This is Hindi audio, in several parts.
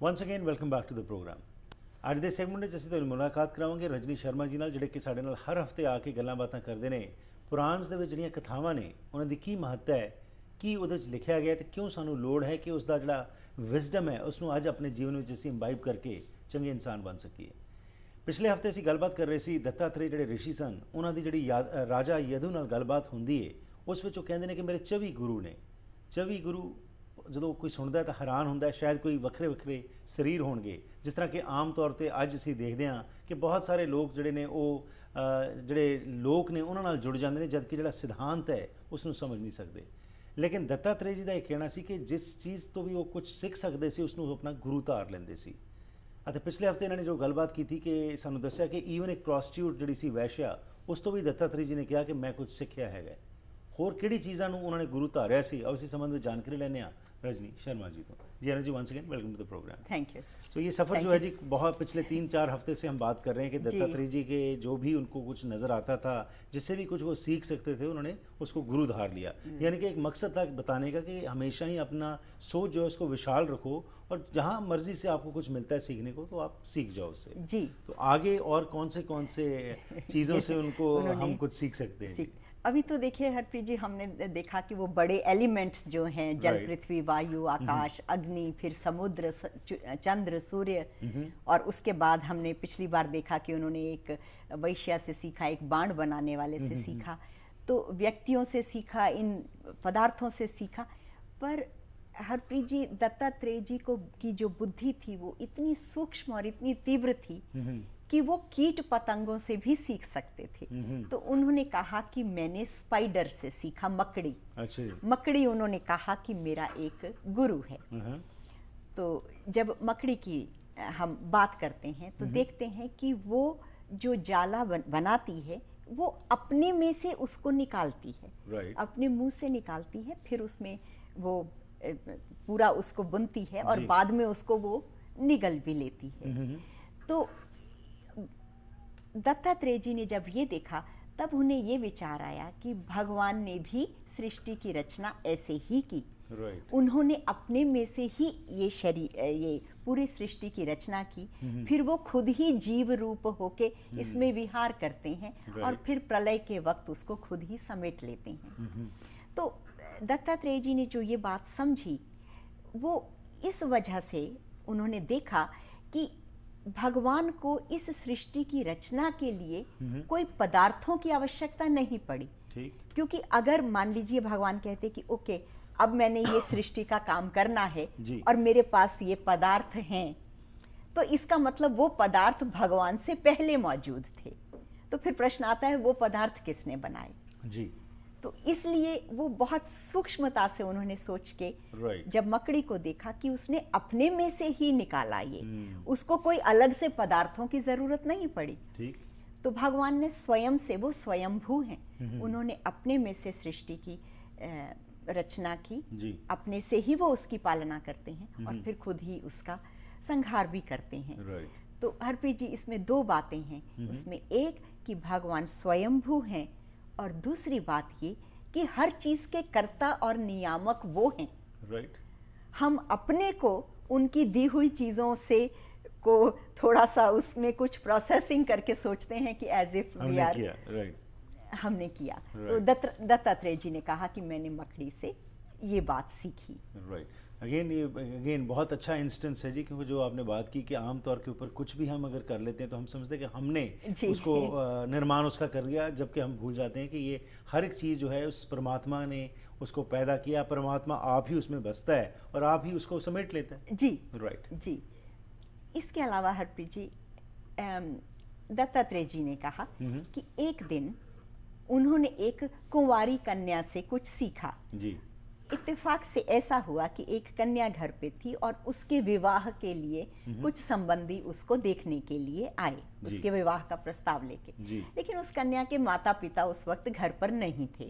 Ones again welcome back to the programme. ਅੱਜ ਦੇ ਸੈਗਮੈਂਟ ਵਿੱਚ ਅਸੀਂ ਤੁਹਾਨੂੰ ਮੁਲਾਕਾਤ ਕਰਾਵਾਂਗੇ ਰਜਨੀ ਸ਼ਰਮਾ ਜੀ ਨਾਲ, ਜਿਹੜੇ ਕਿ ਸਾਡੇ ਨਾਲ ਹਰ ਹਫਤੇ ਆ ਕੇ ਗੱਲਾਂ ਬਾਤਾਂ ਕਰਦੇ ਨੇ। ਪੁਰਾਣਸ ਦੇ ਵਿੱਚ ਜਿਹੜੀਆਂ ਕਥਾਵਾਂ ਨੇ ਉਹਨਾਂ ਦੀ ਕੀ ਮਹੱਤਤਾ ਹੈ, ਕੀ ਉਹਦੇ ਵਿੱਚ ਲਿਖਿਆ ਗਿਆ ਤੇ ਕਿਉਂ ਸਾਨੂੰ ਲੋੜ ਹੈ ਕਿ ਉਸ ਦਾ ਜਿਹੜਾ ਵਿਜ਼ਡਮ ਹੈ ਉਸ ਨੂੰ ਅੱਜ ਆਪਣੇ ਜੀਵਨ ਵਿੱਚ ਅਸੀਂ ਇੰਬਾਈਬ ਕਰਕੇ ਚੰਗੇ ਇਨਸਾਨ ਬਣ ਸਕੀਏ। ਪਿਛਲੇ ਹਫਤੇ ਅਸੀਂ ਗੱਲਬਾਤ ਕਰ ਰਹੇ ਸੀ ਦੱਤਾਤਰੇय ਜਿਹੜੇ ਰਿਸ਼ੀ ਸਨ, ਉਹਨਾਂ ਦੀ ਜਿਹੜੀ ਰਾਜਾ ਯਦੂ ਨਾਲ ਗੱਲਬਾਤ ਹੁੰਦੀ ਹੈ, ਉਸ ਵਿੱਚ ਉਹ ਕਹਿੰਦੇ ਨੇ ਕਿ ਮੇਰੇ 24 ਗੁਰੂ ਨੇ। 24 ਗੁਰੂ ਜਦੋਂ ਕੋਈ ਸੁਣਦਾ ਤਾਂ ਹੈਰਾਨ ਹੁੰਦਾ, ਸ਼ਾਇਦ ਕੋਈ ਵੱਖਰੇ ਵੱਖਰੇ ਸਰੀਰ ਹੋਣਗੇ, ਜਿਸ ਤਰ੍ਹਾਂ ਕਿ ਆਮ ਤੌਰ 'ਤੇ ਅੱਜ ਅਸੀਂ ਦੇਖਦੇ ਹਾਂ ਕਿ ਬਹੁਤ ਸਾਰੇ ਲੋਕ ਜਿਹੜੇ ਨੇ ਉਹ ਜਿਹੜੇ ਲੋਕ ਨੇ ਉਹਨਾਂ ਨਾਲ ਜੁੜ ਜਾਂਦੇ ਨੇ, ਜਦਕਿ ਜਿਹੜਾ ਸਿਧਾਂਤ ਹੈ ਉਸ ਨੂੰ ਸਮਝ ਨਹੀਂ ਸਕਦੇ। ਲੇਕਿਨ ਦੱਤਾਤਰੇय ਜੀ ਦਾ ਇਹ ਕਹਿਣਾ ਸੀ ਕਿ ਜਿਸ ਚੀਜ਼ ਤੋਂ ਵੀ ਉਹ ਕੁਝ ਸਿੱਖ ਸਕਦੇ ਸੀ ਉਸ ਨੂੰ ਆਪਣਾ ਗੁਰੂ ਧਾਰ ਲੈਂਦੇ ਸੀ। ਅਤੇ ਪਿਛਲੇ ਹਫਤੇ ਇਹਨਾਂ ਨੇ ਜੋ ਗੱਲਬਾਤ ਕੀਤੀ ਕਿ ਸਾਨੂੰ ਦੱਸਿਆ ਕਿ ਈਵਨ ਇੱਕ ਪ੍ਰੋਸਟੀਟਿਊਟ ਜਿਹੜੀ ਸੀ ਵੈਸ਼ਿਆ, ਉਸ ਤੋਂ ਵੀ ਦੱਤਾਤਰੇय ਜੀ ਨੇ ਕਿਹਾ ਕਿ ਮੈਂ ਕੁਝ ਸਿੱਖਿਆ ਹੈਗਾ। ਹੋਰ ਕਿਹੜੀ ਚੀਜ਼ਾਂ ਨੂੰ ਉਹਨਾਂ ਨੇ ਗੁਰੂ ਧਾਰਿਆ ਸੀ, ਆਓ इसी संबंध में जानकारी लेने रजनी शर्मा जी तो। जी Anu ji, once again welcome to the program. Thank you. तो ये सफ़र जो है जी बहुत पिछले 3-4 हफ्ते से हम बात कर रहे हैं कि दत्तात्रेय जी के जो भी उनको कुछ नज़र आता था, जिससे भी कुछ वो सीख सकते थे, उन्होंने उसको गुरु धार लिया। यानी कि एक मकसद था बताने का कि हमेशा ही अपना सोच जो है उसको विशाल रखो और जहाँ मर्जी से आपको कुछ मिलता है सीखने को तो आप सीख जाओ उससे। जी। तो आगे और कौन से चीज़ों से उनको हम कुछ सीख सकते हैं? अभी तो देखिए हरप्रीत जी, हमने देखा कि वो बड़े एलिमेंट्स जो हैं, जल, पृथ्वी, वायु, आकाश, अग्नि, फिर समुद्र, चंद्र, सूर्य, और उसके बाद हमने पिछली बार देखा कि उन्होंने एक वैश्या से सीखा, एक बाण बनाने वाले से सीखा, तो व्यक्तियों से सीखा, इन पदार्थों से सीखा। पर हरप्रीत जी, दत्तात्रेय जी को की जो बुद्धि थी वो इतनी सूक्ष्म और इतनी तीव्र थी कि वो कीट पतंगों से भी सीख सकते थे। तो उन्होंने कहा कि मैंने स्पाइडर से सीखा, मकड़ी। अच्छा। मकड़ी उन्होंने कहा कि मेरा एक गुरु है। तो जब मकड़ी की हम बात करते हैं तो देखते हैं कि वो जो जाला बनाती है वो अपने में से उसको निकालती है, अपने मुंह से निकालती है, फिर उसमें वो पूरा उसको बुनती है और बाद में उसको वो निगल भी लेती है। तो दत्तात्रेय जी ने जब ये देखा तब उन्हें ये विचार आया कि भगवान ने भी सृष्टि की रचना ऐसे ही की। उन्होंने अपने में से ही ये शरीर, ये पूरी सृष्टि की रचना की, फिर वो खुद ही जीव रूप होके इसमें विहार करते हैं और फिर प्रलय के वक्त उसको खुद ही समेट लेते हैं। तो दत्तात्रेय जी ने जो ये बात समझी, वो इस वजह से उन्होंने देखा कि भगवान को इस सृष्टि की रचना के लिए कोई पदार्थों की आवश्यकता नहीं पड़ी। क्योंकि अगर मान लीजिए भगवान कहते कि ओके, अब मैंने ये सृष्टि का काम करना है और मेरे पास ये पदार्थ हैं, तो इसका मतलब वो पदार्थ भगवान से पहले मौजूद थे। तो फिर प्रश्न आता है वो पदार्थ किसने बनाए? जी। तो इसलिए वो बहुत सूक्ष्मता से उन्होंने सोच के जब मकड़ी को देखा कि उसने अपने में से ही निकाला ये, उसको कोई अलग से पदार्थों की जरूरत नहीं पड़ी। ठीक। तो भगवान ने स्वयं से, वो स्वयंभू हैं, उन्होंने अपने में से सृष्टि की रचना की, अपने से ही वो उसकी पालना करते हैं और फिर खुद ही उसका संहार भी करते हैं। तो हरप्रीत जी, इसमें दो बातें हैं। उसमें एक कि भगवान स्वयंभू हैं और दूसरी बात ये कि हर चीज के कर्ता और नियामक वो हैं। हम अपने को उनकी दी हुई चीजों से को थोड़ा सा उसमें कुछ प्रोसेसिंग करके सोचते हैं कि एज इफ वी आर, हमने किया। तो दत्तात्रेय जी ने कहा कि मैंने मकड़ी से ये बात सीखी। अगेन बहुत अच्छा इंस्टेंस है जी, क्योंकि जो आपने बात की कि आम तौर के ऊपर कुछ भी हम अगर कर लेते हैं तो हम समझते हैं कि हमने उसको निर्माण उसका कर दिया, जबकि हम भूल जाते हैं कि ये हर एक चीज़ जो है उस परमात्मा ने उसको पैदा किया, परमात्मा आप ही उसमें बसता है और आप ही उसको समेट लेता है। जी। जी। इसके अलावा हरप्रीत जी, दत्तात्रेय जी ने कहा कि एक दिन उन्होंने एक कुंवारी कन्या से कुछ सीखा। जी। इत्तेफाक से ऐसा हुआ कि एक कन्या घर पे थी और उसके विवाह के लिए कुछ संबंधी उसको देखने के लिए आए, उसके विवाह का प्रस्ताव लेके। लेकिन उस कन्या के माता पिता उस वक्त घर पर नहीं थे।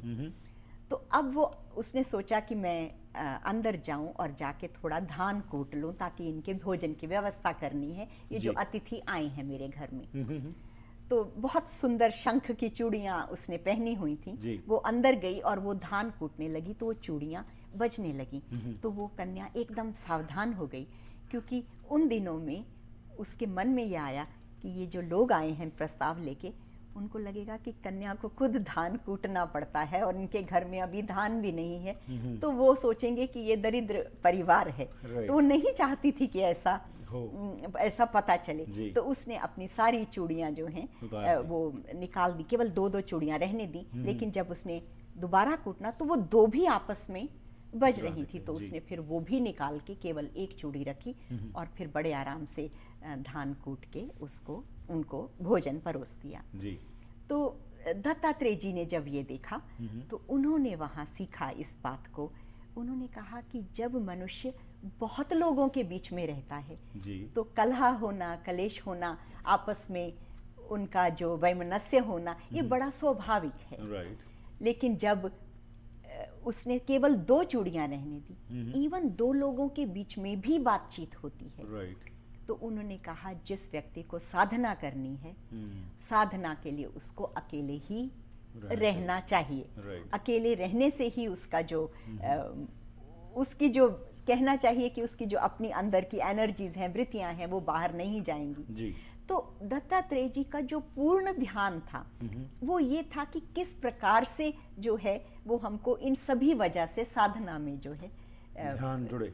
तो अब वो उसने सोचा कि मैं अंदर जाऊं और जाके थोड़ा धान कूट लूं ताकि इनके भोजन की व्यवस्था करनी है, ये जो अतिथि आए हैं मेरे घर में। तो बहुत सुंदर शंख की चूड़ियां उसने पहनी हुई थी। वो अंदर गई और वो धान कूटने लगी तो वो चूड़ियां बजने लगी। तो वो कन्या एकदम सावधान हो गई क्योंकि उन दिनों में उसके मन में यह आया कि ये जो लोग आए हैं प्रस्ताव लेके, उनको लगेगा कि कन्या को खुद धान कूटना पड़ता है और इनके घर में अभी धान भी नहीं है, तो वो सोचेंगे कि ये दरिद्र परिवार है। तो वो नहीं चाहती थी कि ऐसा पता चले। तो उसने अपनी सारी चूड़ियां जो हैं वो निकाल दी, केवल 2-2 चूड़ियां रहने दी। लेकिन जब उसने दोबारा कूटना तो वो 2 भी आपस में बज रही थी, तो उसने फिर वो भी निकाल के केवल 1 चूड़ी रखी और फिर बड़े आराम से धान कूट के उनको भोजन परोस दिया। तो दत्तात्रेय जी ने जब ये देखा तो उन्होंने वहाँ सीखा इस बात को। उन्होंने कहा कि जब मनुष्य बहुत लोगों के बीच में रहता है तो कलह होना, कलेश होना, आपस में उनका जो वैमनस्य होना, ये बड़ा स्वाभाविक है। लेकिन जब उसने केवल 2 चूड़ियां रहने दी, इवन 2 लोगों के बीच में भी बातचीत होती है। तो उन्होंने कहा जिस व्यक्ति को साधना करनी है, साधना के लिए उसको अकेले ही रहना चाहिए। अकेले रहने से ही उसका जो उसकी जो कहना चाहिए कि उसकी जो अपनी अंदर की एनर्जीज हैं, वृत्तियां हैं, वो बाहर नहीं जाएंगी। तो दत्तात्रेय जी का जो पूर्ण ध्यान था वो ये था कि किस प्रकार से जो है वो हमको इन सभी वजह से साधना में जो है ध्यान जुड़े,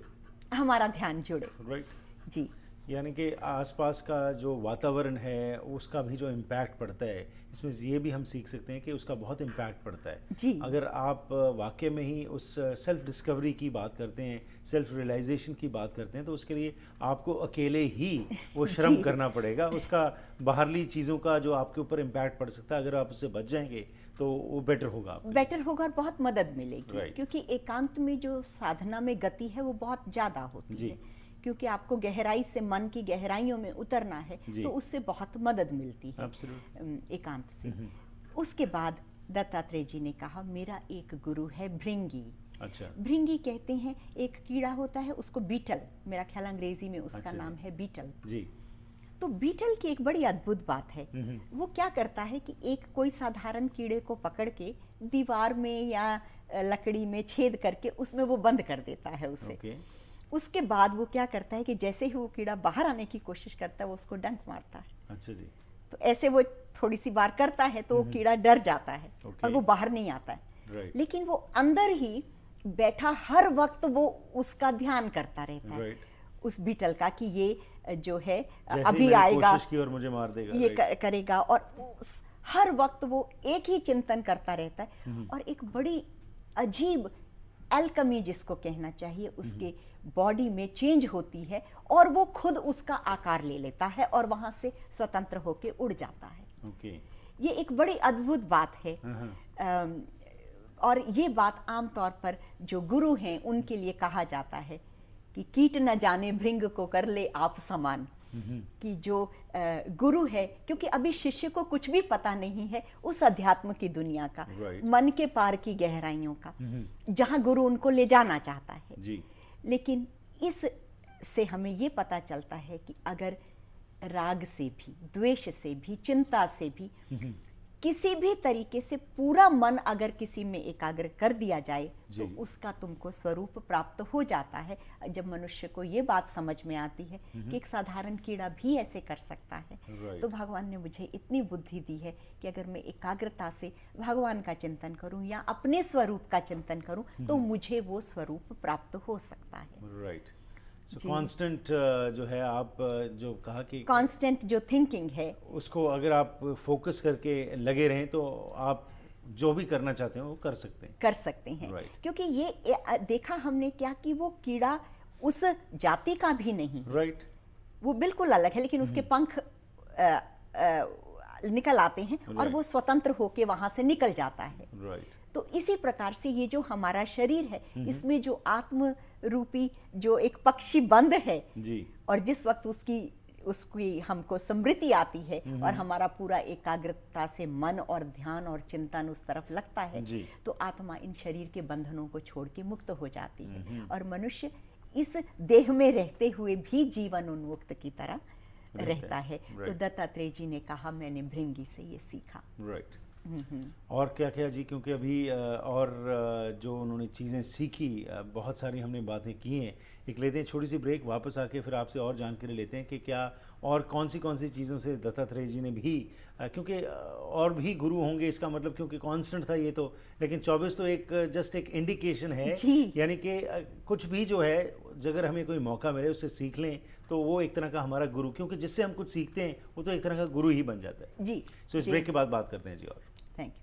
हमारा ध्यान जुड़े। जी, यानी कि आसपास का जो वातावरण है उसका भी जो इम्पैक्ट पड़ता है, इसमें ये भी हम सीख सकते हैं कि उसका बहुत इम्पैक्ट पड़ता है। जी। अगर आप वाकई में ही उस सेल्फ डिस्कवरी की बात करते हैं, सेल्फ रियलाइजेशन की बात करते हैं, तो उसके लिए आपको अकेले ही वो श्रम करना पड़ेगा। उसका बाहरली चीज़ों का जो आपके ऊपर इम्पैक्ट पड़ सकता है, अगर आप उससे बच जाएंगे तो वो बेटर होगा और बहुत मदद मिलेगी। क्योंकि एकांत में जो साधना में गति है वो बहुत ज़्यादा होती है, क्योंकि आपको गहराई से, मन की गहराइयों में उतरना है, तो उससे बहुत मदद मिलती है एकांत से। उसके बाद दत्तात्रेय जी ने कहा मेरा एक गुरु है भृंगी। अच्छा। भृंगी कहते हैं, एक कीड़ा होता है उसको बीटल, मेरा ख्याल अंग्रेजी में उसका नाम है बीटल। जी। तो बीटल की एक बड़ी अद्भुत बात है, वो क्या करता है कि एक कोई साधारण कीड़े को पकड़ के दीवार में या लकड़ी में छेद करके उसमें वो बंद कर देता है उसे। उसके बाद वो क्या करता है कि जैसे ही वो कीड़ा बाहर आने की कोशिश करता है वो उसको डंक मारता है। अच्छा जी। तो ऐसे वो थोड़ी सी बार करता है तो वो कीड़ा डर जाता है और वो बाहर नहीं आता है। लेकिन वो अंदर ही बैठा हर वक्त वो उसका ध्यान करता रहता है उस बीटल का, कि ये जो है अभी आएगा, कोशिश की और मुझे मार देगा, ये करेगा। और हर वक्त वो एक ही चिंतन करता रहता है। और एक बड़ी अजीब एल्केमी जिसको कहना चाहिए, उसके बॉडी में चेंज होती है और वो खुद उसका आकार ले लेता है और वहां से स्वतंत्र होके उड़ जाता है। ये एक बड़ी अद्भुत बात है। और ये बात आमतौर पर जो गुरु हैं उनके लिए कहा जाता है कि कीट न जाने भृंग को कर ले आप समान। कि जो गुरु है, क्योंकि अभी शिष्य को कुछ भी पता नहीं है उस अध्यात्म की दुनिया का, मन के पार की गहराइयों का, जहां गुरु उनको ले जाना चाहता है। जी। लेकिन इस से हमें ये पता चलता है कि अगर राग से भी, द्वेष से भी, चिंता से भी, किसी भी तरीके से पूरा मन अगर किसी में एकाग्र कर दिया जाए तो उसका तुमको स्वरूप प्राप्त हो जाता है। जब मनुष्य को ये बात समझ में आती है कि एक साधारण कीड़ा भी ऐसे कर सकता है, तो भगवान ने मुझे इतनी बुद्धि दी है कि अगर मैं एकाग्रता से भगवान का चिंतन करूं या अपने स्वरूप का चिंतन करूं तो मुझे वो स्वरूप प्राप्त हो सकता है। कांस्टेंट जो है, आप जो कहा कि कांस्टेंट जो थिंकिंग है, उसको अगर आप फोकस करके लगे रहें तो आप जो भी करना चाहते हैं वो कर सकते हैं। क्योंकि ये देखा हमने क्या कि वो कीड़ा उस जाति का भी नहीं, वो बिल्कुल अलग है, लेकिन उसके पंख निकल आते हैं और वो स्वतंत्र होके वहां से निकल जाता है। तो इसी प्रकार से ये जो हमारा शरीर है, इसमें जो आत्म रूपी जो एक पक्षी बंद है जी, और जिस वक्त उसकी हमको स्मृति आती है और हमारा पूरा एकाग्रता से मन और ध्यान और चिंतन उस तरफ लगता है, तो आत्मा इन शरीर के बंधनों को छोड़ के मुक्त हो जाती है और मनुष्य इस देह में रहते हुए भी जीवन उन्मुक्त की तरह रहता है। तो दत्तात्रेय जी ने कहा मैंने भृंगी से ये सीखा। और क्या क्या जी, क्योंकि अभी जो उन्होंने चीज़ें सीखी, बहुत सारी हमने बातें की हैं। एक लेते हैं छोटी सी ब्रेक, वापस आके फिर आपसे और जानकारी लेते हैं कि क्या और कौन सी चीज़ों से दत्तात्रेय जी ने भी, क्योंकि और भी गुरु होंगे इसका मतलब, क्योंकि कांस्टेंट था ये तो, लेकिन 24 तो एक जस्ट एक इंडिकेशन है, यानी कि कुछ भी जो है अगर हमें कोई मौका मिले उससे सीख लें तो वो एक तरह का हमारा गुरु, क्योंकि जिससे हम कुछ सीखते हैं वो तो एक तरह का गुरु ही बन जाता है जी। सो इस ब्रेक के बाद बात करते हैं जी। और थैंक यू।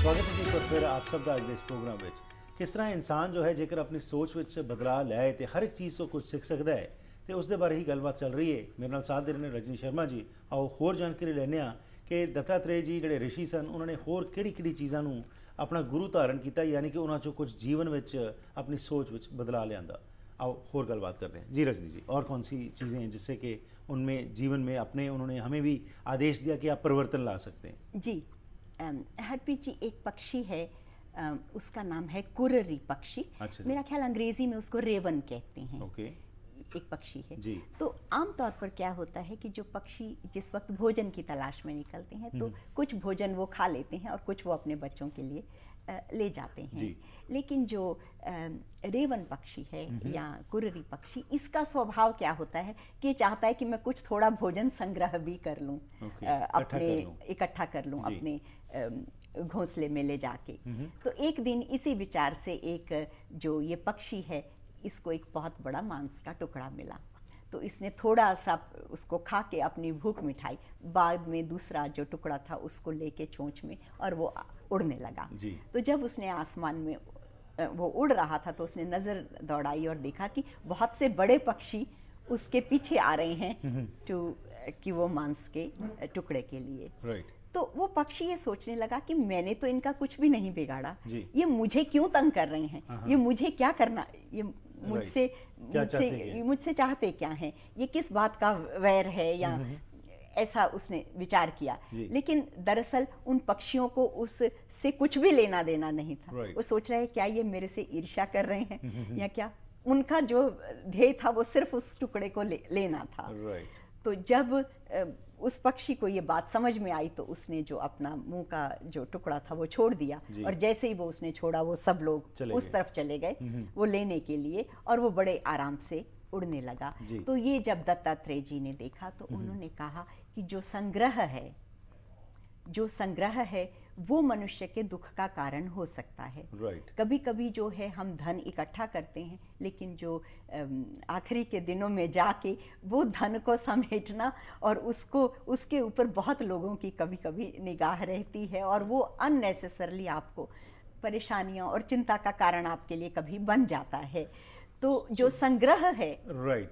स्वागत है जी, फिर आप सब का इस प्रोग्राम में किस तरह इंसान जो है जेकर अपनी सोच विच बदलाव लाए तो हर एक चीज़ तो कुछ सीख सकता है, तो उसके बारे ही गलबात चल रही है। मेरे नाल साथ दे रहे हैं रजनी शर्मा जी। आओ होर जानकारी लेने कि दत्तात्रेय जी ਜਿਹੜੇ ऋषि सन उन्होंने होर ਕਿਹੜੀ चीज़ों ਨੂੰ अपना गुरु धारण किया, यानी कि उन्होंने चो कुछ जीवन विच अपनी सोच विच बदलाव लिया। आओ होर गलबात करते हैं जी। रजनी जी, और कौन सी चीज़ें हैं जिससे कि उनमें जीवन में अपने उन्होंने हमें भी आदेश दिया कि आप परिवर्तन ला सकते हैं? जी, हरप्रीत जी, एक पक्षी है, उसका नाम है कुररी पक्षी। अच्छा, मेरा ख्याल अंग्रेजी में उसको रेवन कहते हैं। ओके। एक पक्षी है जी। तो आमतौर पर क्या होता है कि जो पक्षी जिस वक्त भोजन की तलाश में निकलते हैं तो कुछ भोजन वो खा लेते हैं और कुछ वो अपने बच्चों के लिए ले जाते हैं जी। लेकिन जो रेवन पक्षी है या कुररी पक्षी, इसका स्वभाव क्या होता है कि चाहता है कि मैं कुछ थोड़ा भोजन संग्रह भी कर लूं, अपने इकट्ठा कर लूं अपने घोंसले में ले जाके। तो एक दिन इसी विचार से एक जो ये पक्षी है, इसको एक बहुत बड़ा मांस का टुकड़ा मिला, तो इसने थोड़ा सा उसको खा के अपनी भूख मिटाई। बाद में दूसरा जो टुकड़ा था उसको लेके चोंच में और वो उड़ने लगा जी। तो जब उसने आसमान में वो उड़ रहा था तो उसने नज़र दौड़ाई और देखा कि बहुत से बड़े पक्षी उसके पीछे आ रहे हैं कि वो मांस के टुकड़े के लिए। तो वो पक्षी ये सोचने लगा कि मैंने तो इनका कुछ भी नहीं बिगाड़ा, ये मुझे क्यों तंग कर रहे हैं, ये मुझे क्या करना, ये मुझसे चाहते क्या हैं, ये किस बात का वैर है, या ऐसा उसने विचार किया। लेकिन दरअसल उन पक्षियों को उससे कुछ भी लेना देना नहीं था। वो सोच रहे क्या ये मेरे से ईर्ष्या कर रहे हैं या क्या। उनका जो ध्येय था वो सिर्फ उस टुकड़े को लेना था। तो जब उस पक्षी को ये बात समझ में आई तो उसने जो अपना मुंह का जो टुकड़ा था वो छोड़ दिया, और जैसे ही वो उसने छोड़ा वो सब लोग उस तरफ चले गए वो लेने के लिए, और वो बड़े आराम से उड़ने लगा। तो ये जब दत्तात्रेय जी ने देखा तो उन्होंने कहा कि जो संग्रह है वो मनुष्य के दुख का कारण हो सकता है। कभी कभी जो है हम धन इकट्ठा करते हैं, लेकिन जो आखिरी के दिनों में जाके वो धन को समेटना और उसके ऊपर बहुत लोगों की कभी कभी निगाह रहती है, और वो अननेसेसरली आपको परेशानियां और चिंता का कारण आपके लिए कभी बन जाता है। तो जो संग्रह है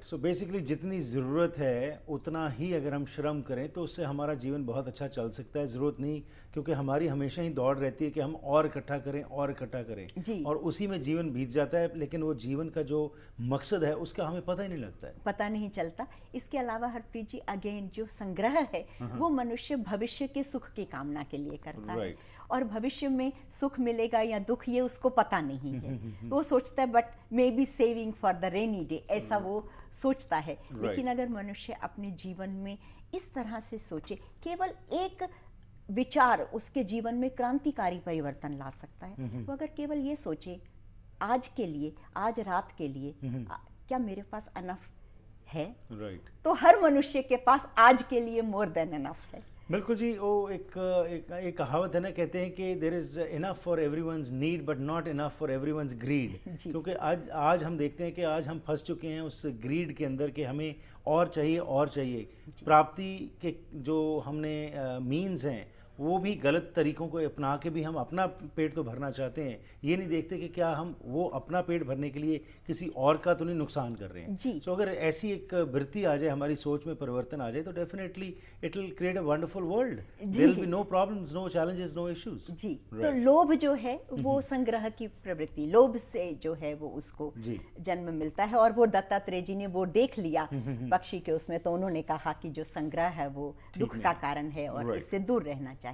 सो बेसिकली जितनी ज़रूरत है उतना ही अगर हम श्रम करें तो उससे हमारा जीवन बहुत अच्छा चल सकता है। ज़रूरत नहीं, क्योंकि हमारी हमेशा ही दौड़ रहती है कि हम और इकट्ठा करें और इकट्ठा करें, और उसी में जीवन बीत जाता है, लेकिन वो जीवन का जो मकसद है उसका हमें पता ही नहीं लगता है, पता नहीं चलता। इसके अलावा हरप्रीत जी, अगेन जो संग्रह है वो मनुष्य भविष्य के सुख की कामना के लिए करता है, और भविष्य में सुख मिलेगा या दुख ये उसको पता नहीं है। वो सोचता है but may be saving for the rainy day, ऐसा वो सोचता है। लेकिन अगर मनुष्य अपने जीवन में इस तरह से सोचे, केवल एक विचार उसके जीवन में क्रांतिकारी परिवर्तन ला सकता है। वो अगर केवल ये सोचे आज के लिए, आज रात के लिए क्या मेरे पास अनफ है, तो हर मनुष्य के पास आज के लिए मोर देन अनफ है। बिल्कुल जी। वो एक कहावत है ना, कहते हैं कि there is enough for everyone's need but not enough for everyone's greed. क्योंकि आज हम देखते हैं कि आज हम फंस चुके हैं उस ग्रीड के अंदर कि हमें और चाहिए। प्राप्ति के जो हमने मीन्स हैं वो भी गलत तरीकों को अपना के भी हम अपना पेट तो भरना चाहते हैं, ये नहीं देखते कि क्या हम वो अपना पेट भरने के लिए किसी और का तो नहीं नुकसान कर रहे हैं। सो अगर ऐसी एक वृत्ति आ जाए, हमारी सोच में परिवर्तन आ जाए, तो definitely it will create a wonderful world. There will be no problems, no challenges, no issues. जी। तो लोभ जो है वो संग्रह की प्रवृत्ति, लोभ से जो है वो उसको जन्म मिलता है, और वो दत्तात्रेय जी ने वो देख लिया पक्षी के उसमें, तो उन्होंने कहा कि जो संग्रह है वो दुख का कारण है और इससे दूर रहना चाहिए।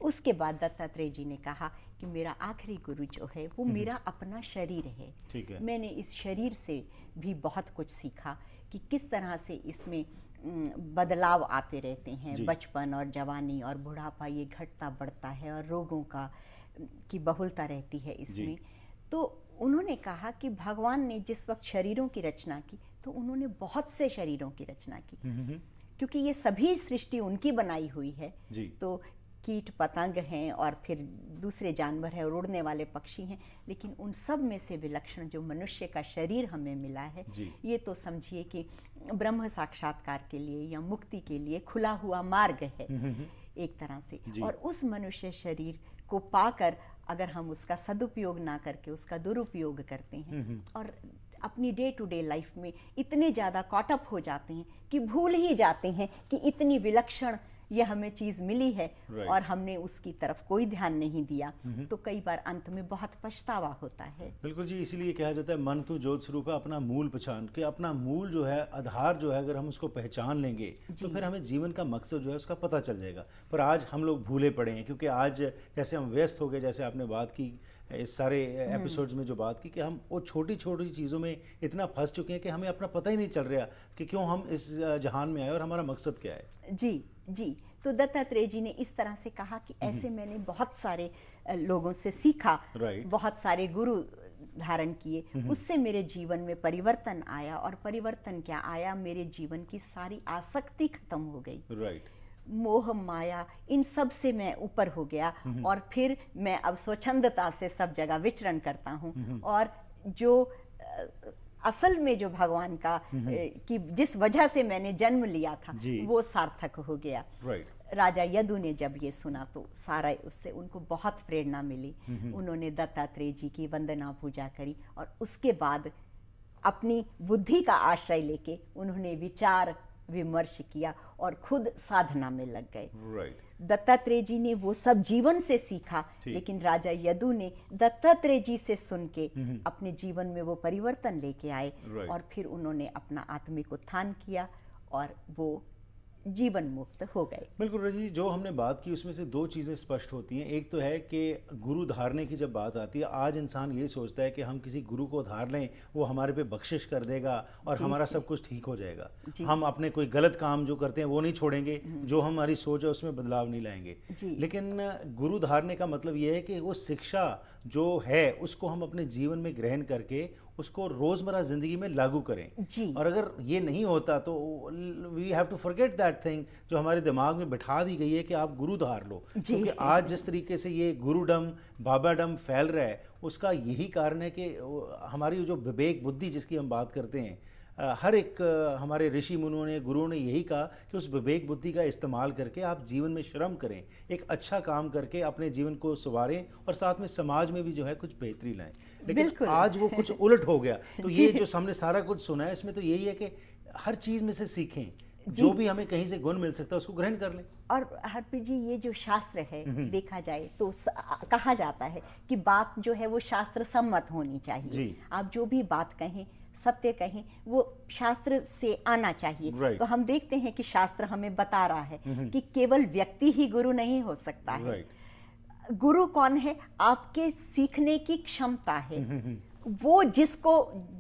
उसके बाद दत्तात्रेय जी ने कहा कि मेरा आखिरी गुरु जो है वो मेरा अपना शरीर है। मैंने इस शरीर से भी बहुत कुछ सीखा कि किस तरह से इसमें बदलाव आते रहते हैं, बचपन और जवानी और बुढ़ापा ये घटता बढ़ता है और रोगों की बहुलता रहती है इसमें। तो उन्होंने कहा कि भगवान ने जिस वक्त शरीरों की रचना की तो उन्होंने बहुत से शरीरों की रचना की, क्योंकि ये सभी सृष्टि उनकी बनाई हुई है। तो कीट पतंग हैं और फिर दूसरे जानवर हैं और उड़ने वाले पक्षी हैं, लेकिन उन सब में से विलक्षण जो मनुष्य का शरीर हमें मिला है, ये तो समझिए कि ब्रह्म साक्षात्कार के लिए या मुक्ति के लिए खुला हुआ मार्ग है एक तरह से। और उस मनुष्य शरीर को पाकर अगर हम उसका सदुपयोग ना करके उसका दुरुपयोग करते हैं और अपनी डे टू डे लाइफ में इतने ज़्यादा कॉट अप हो जाते हैं कि भूल ही जाते हैं कि इतनी विलक्षण ये हमें चीज़ मिली है और हमने उसकी तरफ कोई ध्यान नहीं दिया, तो कई बार अंत में बहुत पछतावा होता है। बिल्कुल जी, इसीलिए कहा जाता है मन तो ज्योत स्वरूप है, अपना मूल पहचान के, अपना मूल जो है, आधार जो है, अगर हम उसको पहचान लेंगे तो फिर हमें जीवन का मकसद जो है उसका पता चल जाएगा। पर आज हम लोग भूले पड़े हैं, क्योंकि आज जैसे हम व्यस्त हो गए, जैसे आपने बात की इस सारे एपिसोड्स में जो बात की कि हम वो छोटी छोटी चीज़ों में इतना फंस चुके हैं कि हमें अपना पता ही नहीं चल रहा कि क्यों हम इस जहान में आए और हमारा मकसद क्या है। जी, तो दत्तात्रेय जी ने इस तरह से कहा कि ऐसे मैंने बहुत सारे लोगों से सीखा, बहुत सारे गुरु धारण किए, उससे मेरे जीवन में परिवर्तन आया। और परिवर्तन क्या आया, मेरे जीवन की सारी आसक्ति खत्म हो गई। मोह माया इन सब से मैं ऊपर हो गया और फिर मैं अब स्वच्छंदता से सब जगह विचरण करता हूँ। और जो असल में जो भगवान का कि जिस वजह से मैंने जन्म लिया था वो सार्थक हो गया। राजा यदु ने जब ये सुना तो सारा उससे उनको बहुत प्रेरणा मिली। उन्होंने दत्तात्रेय जी की वंदना पूजा करी और उसके बाद अपनी बुद्धि का आश्रय लेके उन्होंने विचार विमर्श किया और खुद साधना में लग गए। दत्तात्रेय जी ने वो सब जीवन से सीखा, लेकिन राजा यदु ने दत्तात्रेय जी से सुन के अपने जीवन में वो परिवर्तन लेके आए और फिर उन्होंने अपना आत्मिक उत्थान किया और वो जीवन मुक्त हो गए। बिल्कुल रजनी जी, जो हमने बात की उसमें से दो चीज़ें स्पष्ट होती हैं। एक तो है कि गुरु धारने की जब बात आती है, आज इंसान ये सोचता है कि हम किसी गुरु को धार लें, वो हमारे पे बख्शिश कर देगा और हमारा सब कुछ ठीक हो जाएगा। हम अपने कोई गलत काम जो करते हैं वो नहीं छोड़ेंगे, जो हमारी सोच है उसमें बदलाव नहीं लाएंगे। लेकिन गुरु धारने का मतलब ये है कि वो शिक्षा जो है उसको हम अपने जीवन में ग्रहण करके उसको रोजमर्रा जिंदगी में लागू करें। और अगर ये नहीं होता तो we have to forget that thing जो हमारे दिमाग में बिठा दी गई है कि आप गुरु धार लो। क्योंकि आज जिस तरीके से ये गुरुडम बाबाडम फैल रहा है उसका यही कारण है कि हमारी जो विवेक बुद्धि जिसकी हम बात करते हैं, हर एक हमारे ऋषि मुनियों ने गुरुओं ने यही कहा कि उस विवेक बुद्धि का इस्तेमाल करके आप जीवन में श्रम करें, एक अच्छा काम करके अपने जीवन को संवारें और साथ में समाज में भी जो है कुछ बेहतरी लाएं। लेकिन आज वो कुछ उलट हो गया। तो ये जो हमने सारा कुछ सुना है इसमें तो यही है कि हर चीज़ में से सीखें, जो भी हमें कहीं से गुण मिल सकता है उसको ग्रहण कर लें। और हरप्रीत जी, ये जो शास्त्र है देखा जाए तो कहा जाता है कि बात जो है वो शास्त्र सम्मत होनी चाहिए। आप जो भी बात कहें, सत्य कहें, वो शास्त्र से आना चाहिए। तो हम देखते हैं कि शास्त्र हमें बता रहा है कि केवल व्यक्ति ही गुरु नहीं हो सकता है। गुरु कौन है? आपके सीखने की क्षमता है। वो जिसको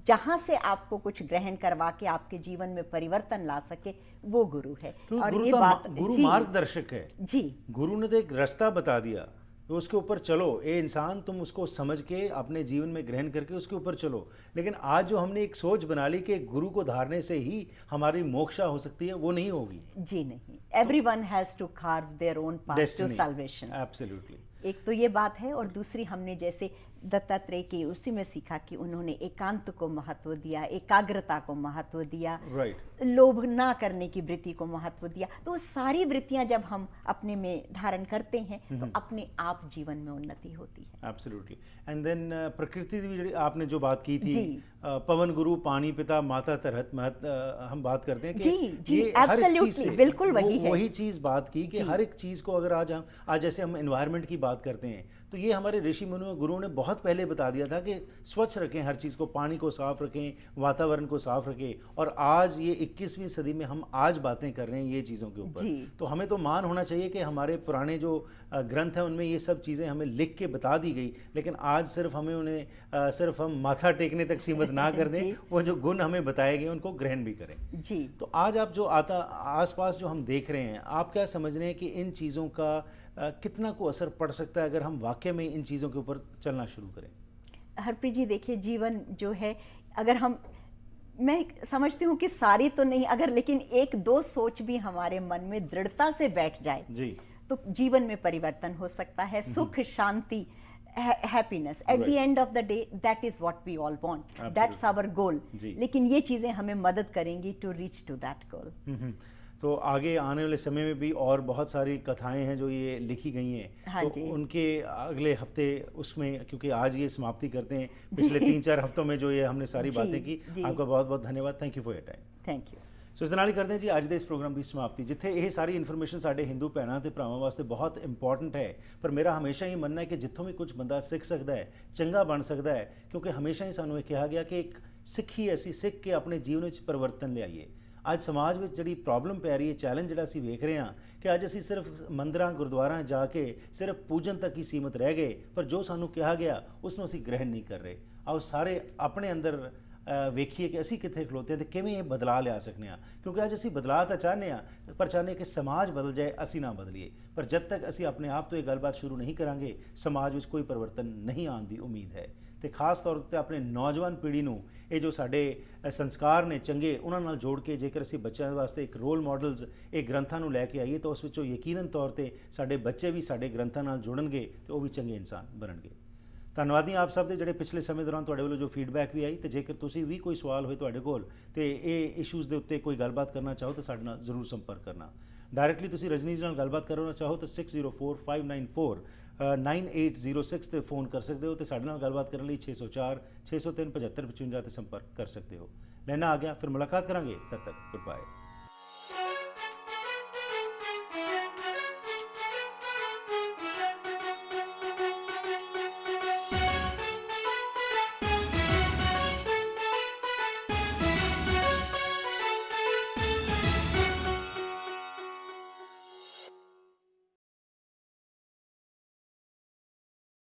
जहां से आपको कुछ ग्रहण करवा के आपके जीवन में परिवर्तन ला सके वो गुरु है। तो और ये बात गुरु मार्गदर्शक है जी। गुरु ने तो एक रास्ता बता दिया तो उसके ऊपर चलो। ए इंसान, तुम उसको समझ के अपने जीवन में ग्रहण करके उसके ऊपर चलो। लेकिन आज जो हमने एक सोच बना ली कि गुरु को धारने से ही हमारी मोक्षा हो सकती है, वो नहीं होगी जी। नहीं, everyone has to carve their own path to salvation. Absolutely. एक तो ये बात है और दूसरी हमने जैसे दत्तात्रेय की उसी में सीखा कि उन्होंने एकांत को महत्व दिया, एकाग्रता को महत्व दिया, लोभ ना करने की वृत्ति को महत्व दिया। तो सारी वृत्तियां जब हम अपने में धारण करते हैं तो अपने आप जीवन में उन्नति होती है। एब्सोल्युटली। एंड देन प्रकृति भी आपने जो बात की थी, पवन गुरु, पानी पिता, माता तरहत महत, हम बात करते हैं कि ये हर एक चीज से बिल्कुल वही चीज बात की कि हर एक चीज को अगर आज जैसे हम एनवायरनमेंट की बात करते हैं तो ये हमारे ऋषि मुनियों गुरुओं ने बहुत पहले बता दिया था कि स्वच्छ रखें, हर चीज़ को, पानी को साफ रखें, वातावरण को साफ रखें। और आज ये 21वीं सदी में हम आज बातें कर रहे हैं ये चीज़ों के ऊपर। तो हमें तो मान होना चाहिए कि हमारे पुराने जो ग्रंथ हैं उनमें ये सब चीज़ें हमें लिख के बता दी गई, लेकिन आज सिर्फ हमें उन्हें सिर्फ हम माथा टेकने तक सीमित ना कर दें, वो जो गुण हमें बताए गए उनको ग्रहण भी करें जी। तो आज आप जो आसपास जो हम देख रहे हैं, आप क्या समझ रहे हैं कि इन चीज़ों का कितना को असर पड़ सकता है अगर हम वाकई में इन चीज़ों के ऊपर चलना शुरू करें? हरप्रीत जी देखिए, जीवन जो है, अगर हम, मैं समझती हूँ कि सारी तो नहीं, अगर लेकिन एक दो सोच भी हमारे मन में दृढ़ता से बैठ जाए जी, तो जीवन में परिवर्तन हो सकता है। सुख, शांति, happiness, at the end of the day that is what we all want, that's our goal. लेकिन ये चीजें हमें मदद करेंगी to reach to that goal. तो आगे आने वाले समय में भी और बहुत सारी कथाएं हैं जो ये लिखी गई हैं। हाँ तो जी। उनके अगले हफ्ते उसमें, क्योंकि आज ये समाप्ति करते हैं, पिछले 3-4 हफ्तों में जो ये हमने सारी बातें की, आपका बहुत बहुत धन्यवाद। Thank you for your time. Thank you. So इस नाल ही करते हैं जी ਅੱਜ ਦੇ ਇਸ ਪ੍ਰੋਗਰਾਮ ਦੀ ਸਮਾਪਤੀ, ਜਿੱਥੇ ਇਹ ਸਾਰੀ ਇਨਫੋਰਮੇਸ਼ਨ ਸਾਡੇ ਹਿੰਦੂ ਭੈਣਾਂ ਤੇ ਭਰਾਵਾਂ ਵਾਸਤੇ ਬਹੁਤ ਇੰਪੋਰਟੈਂਟ ਹੈ। ਪਰ ਮੇਰਾ ਹਮੇਸ਼ਾ ਹੀ ਮੰਨਣਾ ਹੈ ਕਿ ਜਿੱਥੋਂ ਵੀ ਕੁਝ ਬੰਦਾ ਸਿੱਖ ਸਕਦਾ ਹੈ, ਚੰਗਾ ਬਣ ਸਕਦਾ ਹੈ, ਕਿਉਂਕਿ ਹਮੇਸ਼ਾ ਹੀ ਸਾਨੂੰ ਇਹ ਕਿਹਾ ਗਿਆ ਕਿ ਇੱਕ ਸਿੱਖੀ ਅਸੀਂ ਸਿੱਖ ਕੇ ਆਪਣੇ ਜੀਵਨ ਵਿੱਚ ਪਰਿਵਰਤਨ ਲਿਆਈਏ। ਅੱਜ ਸਮਾਜ ਵਿੱਚ ਜਿਹੜੀ ਪ੍ਰੋਬਲਮ ਪੈ ਰਹੀ ਹੈ, ਚੈਲੰਜ ਜਿਹੜਾ ਅਸੀਂ ਵੇਖ ਰਹੇ ਹਾਂ ਕਿ ਅੱਜ ਅਸੀਂ ਸਿਰਫ ਮੰਦਰਾਂ ਗੁਰਦੁਆਰਾਂ ਜਾ ਕੇ ਸਿਰਫ ਪੂਜਨ ਤੱਕ ਹੀ ਸੀਮਤ ਰਹਿ ਗਏ, ਪਰ ਜੋ ਸਾਨੂੰ ਕਿਹਾ ਗਿਆ ਉਸ ਨੂੰ ਅਸੀਂ ਗ੍ਰਹਿਣ ਨਹੀਂ ਕਰ ਰਹੇ। ਆਓ ਸਾਰੇ ਆਪਣੇ ਅੰਦਰ ਵੇਖੀਏ ਕਿ ਅਸੀਂ ਕਿੱਥੇ ਖਲੋਤੇ ਹਾਂ ਤੇ ਕਿਵੇਂ ਇਹ ਬਦਲਾਅ ਲਿਆ ਸਕਦੇ ਹਾਂ, ਕਿਉਂਕਿ ਅੱਜ ਅਸੀਂ ਬਦਲਾਅ ਤਾਂ ਚਾਹੁੰਦੇ ਹਾਂ, ਪਰ ਚਾਹੁੰਦੇ ਕਿ ਸਮਾਜ ਬਦਲ ਜਾਏ, ਅਸੀਂ ਨਾ ਬਦਲੀਏ। ਪਰ ਜਦ ਤੱਕ ਅਸੀਂ ਆਪਣੇ ਆਪ ਤੋਂ ਇਹ ਗੱਲਬਾਤ ਸ਼ੁਰੂ ਨਹੀਂ ਕਰਾਂਗੇ, ਸਮਾਜ ਵਿੱਚ ਕੋਈ ਪਰਿਵਰਤਨ ਨਹੀਂ ਆਉਣ ਦੀ ਉਮੀਦ ਹੈ। ਤੇ ਖਾਸ ਤੌਰ ਤੇ ਆਪਣੇ ਨੌਜਵਾਨ ਪੀੜ੍ਹੀ ਨੂੰ ਇਹ ਜੋ ਸਾਡੇ ਸੰਸਕਾਰ ਨੇ ਚੰਗੇ, ਉਹਨਾਂ ਨਾਲ ਜੋੜ ਕੇ ਜੇਕਰ ਅਸੀਂ ਬੱਚਿਆਂ ਵਾਸਤੇ ਇੱਕ ਰੋਲ ਮਾਡਲਸ ਇਹ ਗ੍ਰੰਥਾਂ ਨੂੰ ਲੈ ਕੇ ਆਈਏ, ਤਾਂ ਉਸ ਵਿੱਚੋਂ ਯਕੀਨਨ ਤੌਰ ਤੇ ਸਾਡੇ ਬੱਚੇ ਵੀ ਸਾਡੇ ਗ੍ਰੰਥਾਂ ਨਾਲ ਜੁੜਨਗੇ ਤੇ ਉਹ ਵੀ ਚੰਗੇ ਇਨਸਾਨ ਬਣਨਗੇ। ਧੰਨਵਾਦੀ ਆਪ ਸਭ ਦੇ ਜਿਹੜੇ ਪਿਛਲੇ ਸਮੇਂ ਦੌਰਾਨ ਤੁਹਾਡੇ ਵੱਲੋਂ ਜੋ ਫੀਡਬੈਕ ਵੀ ਆਈ, ਤੇ ਜੇਕਰ ਤੁਸੀਂ ਵੀ ਕੋਈ ਸਵਾਲ ਹੋਏ ਤੁਹਾਡੇ ਕੋਲ ਤੇ ਇਹ ਇਸ਼ੂਜ਼ ਦੇ ਉੱਤੇ ਕੋਈ ਗੱਲਬਾਤ ਕਰਨਾ ਚਾਹੋ ਤਾਂ ਸਾਡੇ ਨਾਲ ਜ਼ਰੂਰ ਸੰਪਰਕ ਕਰਨਾ। ਡਾਇਰੈਕਟਲੀ ਤੁਸੀਂ ਰਜਨੀ ਜੀ ਨਾਲ ਗੱਲਬਾਤ ਕਰਨਾ ਚਾਹੋ ਤਾਂ 6045949806 ਤੇ ਫੋਨ ਕਰ ਸਕਦੇ ਹੋ, ਤੇ ਸਾਡੇ ਨਾਲ ਗੱਲਬਾਤ ਕਰਨ ਲਈ 604 603 7555 ਤੇ ਸੰਪਰਕ ਕਰ ਸਕਦੇ ਹੋ। ਲੈਣਾ ਆ ਗਿਆ, ਫਿਰ ਮੁਲਾਕਾਤ ਕਰਾਂਗੇ, ਤਦ ਤੱਕ ਗੁੱਡ ਬਾਏ।